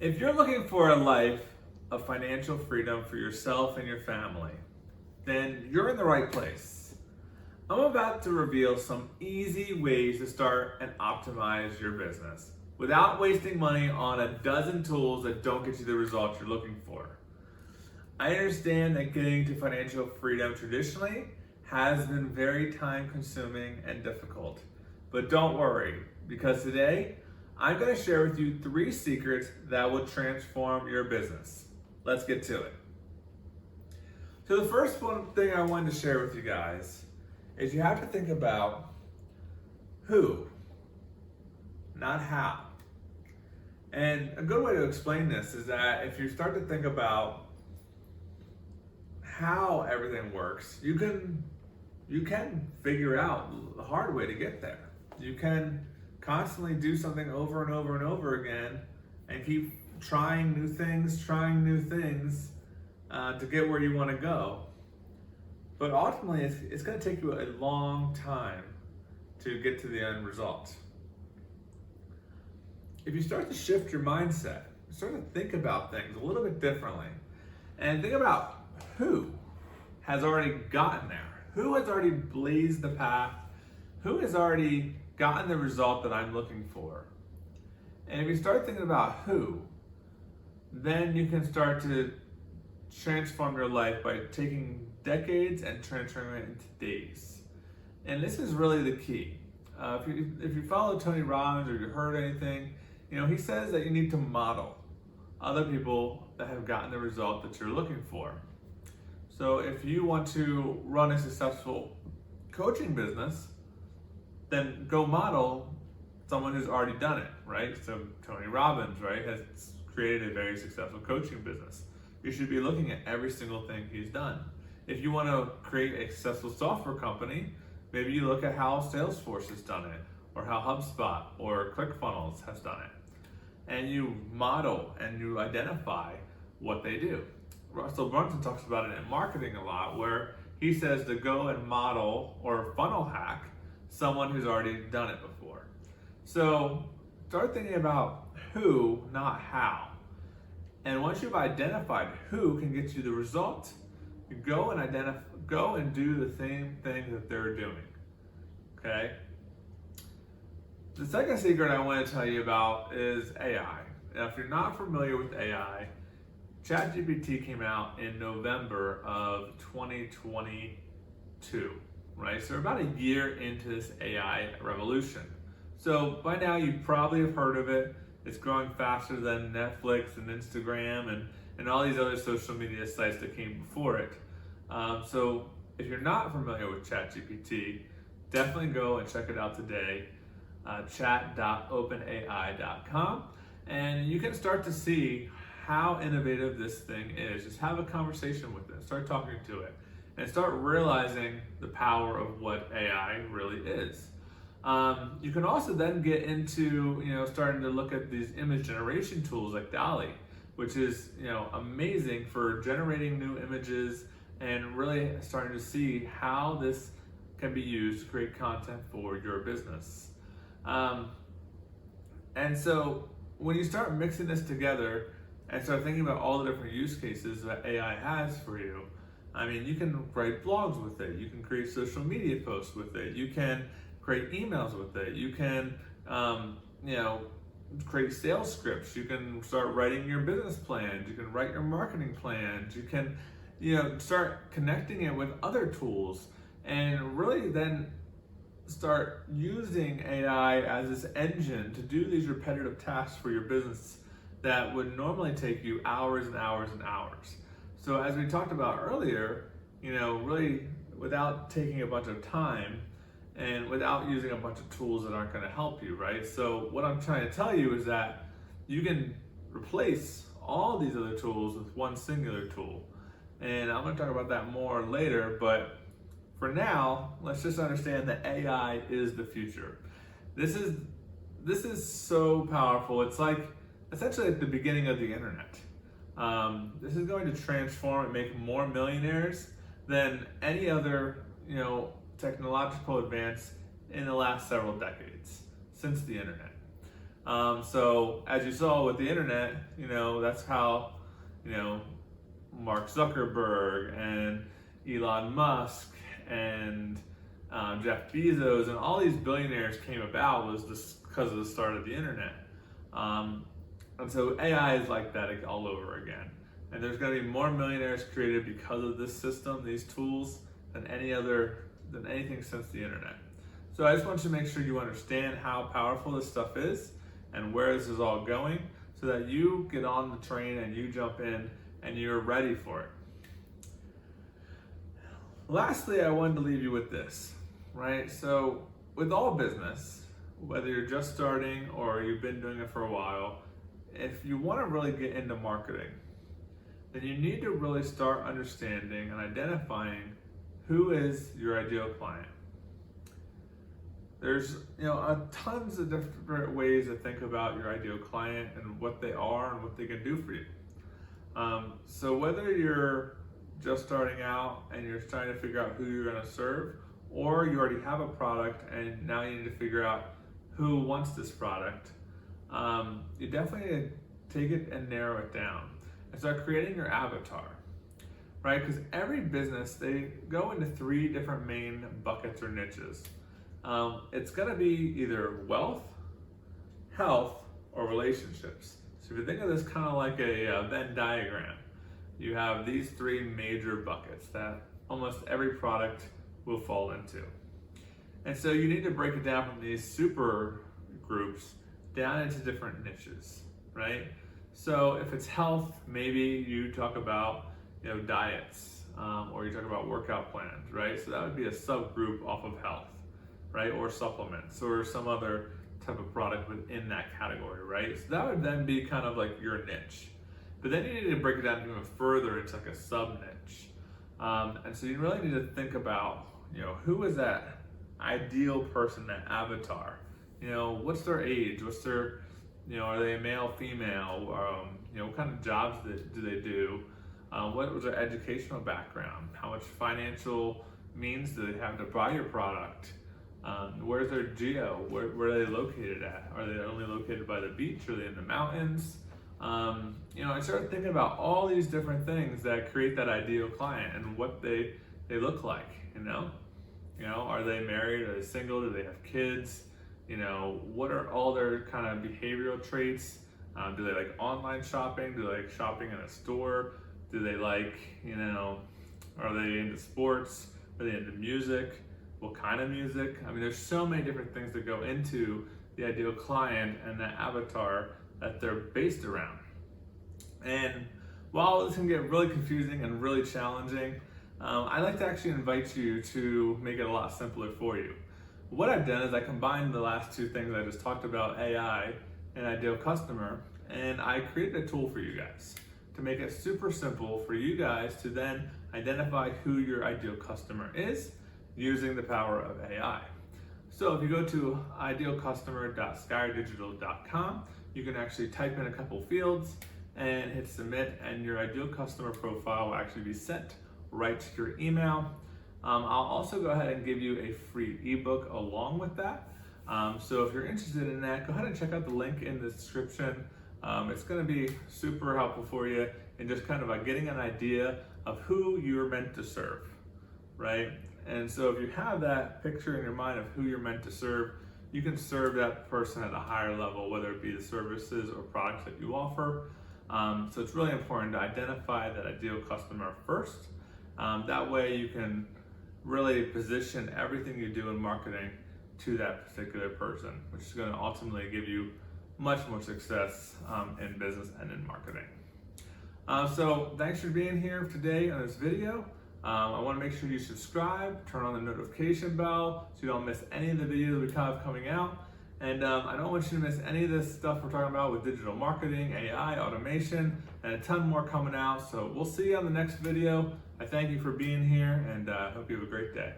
If you're looking for a life of financial freedom for yourself and your family, then you're in the right place. I'm about to reveal some easy ways to start and optimize your business without wasting money on a dozen tools that don't get you the results you're looking for. I understand that getting to financial freedom traditionally has been very time consuming and difficult, but don't worry, because today I'm going to share with you 3 secrets that will transform your business. Let's get to it. So the first thing I wanted to share with you guys is you have to think about who, not how. And a good way to explain this is that if you start to think about how everything works, you can figure out the hard way to get there. You can constantly do something over and over and over again and keep trying new things to get where you want to go. But ultimately, it's going to take you a long time to get to the end result. If you start to shift your mindset, start to think about things a little bit differently, and think about who has already gotten there, who has already blazed the path, who has already gotten the result that I'm looking for. And if you start thinking about who, then you can start to transform your life by taking decades and transforming it into days. And this is really the key. If you follow Tony Robbins or you heard anything, he says that you need to model other people that have gotten the result that you're looking for. So if you want to run a successful coaching business, then go model someone who's already done it, right? So Tony Robbins, right, has created a very successful coaching business. You should be looking at every single thing he's done. If you want to create a successful software company, maybe you look at how Salesforce has done it, or how HubSpot or ClickFunnels has done it. And you model and you identify what they do. Russell Brunson talks about it in marketing a lot, where he says to go and model or funnel hack someone who's already done it before. So start thinking about who, not how. And once you've identified who can get you the result, you go and do the same thing that they're doing. Okay? The second secret I want to tell you about is AI. Now, if you're not familiar with AI, ChatGPT came out in November of 2022, right? So we're about a year into this AI revolution. So by now you probably have heard of it. It's growing faster than Netflix and Instagram and all these other social media sites that came before it. So if you're not familiar with ChatGPT, definitely go and check it out today, chat.openai.com, and you can start to see how innovative this thing is. Just have a conversation with it, start talking to it, and start realizing the power of what AI really is. You can also then get into, starting to look at these image generation tools like DALL-E, which is, amazing for generating new images and really starting to see how this can be used to create content for your business. And so when you start mixing this together and start thinking about all the different use cases that AI has for you, you can write blogs with it, you can create social media posts with it, you can create emails with it, you can create sales scripts, you can start writing your business plans, you can write your marketing plans, you can start connecting it with other tools, and really then start using AI as this engine to do these repetitive tasks for your business that would normally take you hours and hours and hours. So as we talked about earlier, really without taking a bunch of time and without using a bunch of tools that aren't going to help you, right? So what I'm trying to tell you is that you can replace all these other tools with one singular tool. And I'm going to talk about that more later, but for now, let's just understand that AI is the future. This is so powerful. It's like essentially at the beginning of the internet. This is going to transform and make more millionaires than any other, technological advance in the last several decades since the internet. So as you saw with the internet, that's how, Mark Zuckerberg and Elon Musk and Jeff Bezos and all these billionaires came about was just because of the start of the internet. And so AI is like that all over again. And there's going to be more millionaires created because of this system, these tools, than anything since the internet. So I just want you to make sure you understand how powerful this stuff is and where this is all going, so that you get on the train and you jump in and you're ready for it. Lastly, I wanted to leave you with this, right? So with all business, whether you're just starting or you've been doing it for a while, if you want to really get into marketing, then you need to really start understanding and identifying who is your ideal client. There's tons of different ways to think about your ideal client and what they are and what they can do for you. So whether you're just starting out and you're trying to figure out who you're going to serve, or you already have a product and now you need to figure out who wants this product, you definitely need to take it and narrow it down and start creating your avatar, right? Because every business, they go into 3 different main buckets or niches. It's going to be either wealth, health, or relationships. So if you think of this kind of like a Venn diagram, you have these 3 major buckets that almost every product will fall into. And so you need to break it down from these super groups down into different niches, right? So if it's health, maybe you talk about diets, or you talk about workout plans, right? So that would be a subgroup off of health, right? Or supplements, or some other type of product within that category, right? So that would then be kind of like your niche. But then you need to break it down even further into like a sub niche. And so you really need to think about, who is that ideal person, that avatar? What's their age? What's their, are they a male, female? What kind of jobs do they do? What was their educational background? How much financial means do they have to buy your product? Where's their geo? Where are they located at? Are they only located by the beach? Are they in the mountains? I started thinking about all these different things that create that ideal client and what they look like. Are they married? Are they single? Do they have kids? What are all their kind of behavioral traits? Do they like online shopping? Do they like shopping in a store? Do they like, are they into sports? Are they into music? What kind of music? I mean, there's so many different things that go into the ideal client and the avatar that they're based around. And while this can get really confusing and really challenging, I'd like to actually invite you to make it a lot simpler for you. What I've done is I combined the last 2 things I just talked about, AI and ideal customer, and I created a tool for you guys to make it super simple for you guys to then identify who your ideal customer is using the power of AI. So if you go to idealcustomer.skydigital.com, you can actually type in a couple fields and hit submit, and your ideal customer profile will actually be sent right to your email. I'll also go ahead and give you a free ebook along with that. So if you're interested in that, go ahead and check out the link in the description. It's going to be super helpful for you in just kind of getting an idea of who you're meant to serve, right? And so if you have that picture in your mind of who you're meant to serve, you can serve that person at a higher level, whether it be the services or products that you offer. So it's really important to identify that ideal customer first. That way you can really position everything you do in marketing to that particular person, which is going to ultimately give you much more success in business and in marketing. So thanks for being here today on this video. I want to make sure you subscribe, turn on the notification bell so you don't miss any of the videos we have coming out. And I don't want you to miss any of this stuff we're talking about with digital marketing, AI, automation, and a ton more coming out. So we'll see you on the next video. I thank you for being here, and I hope you have a great day.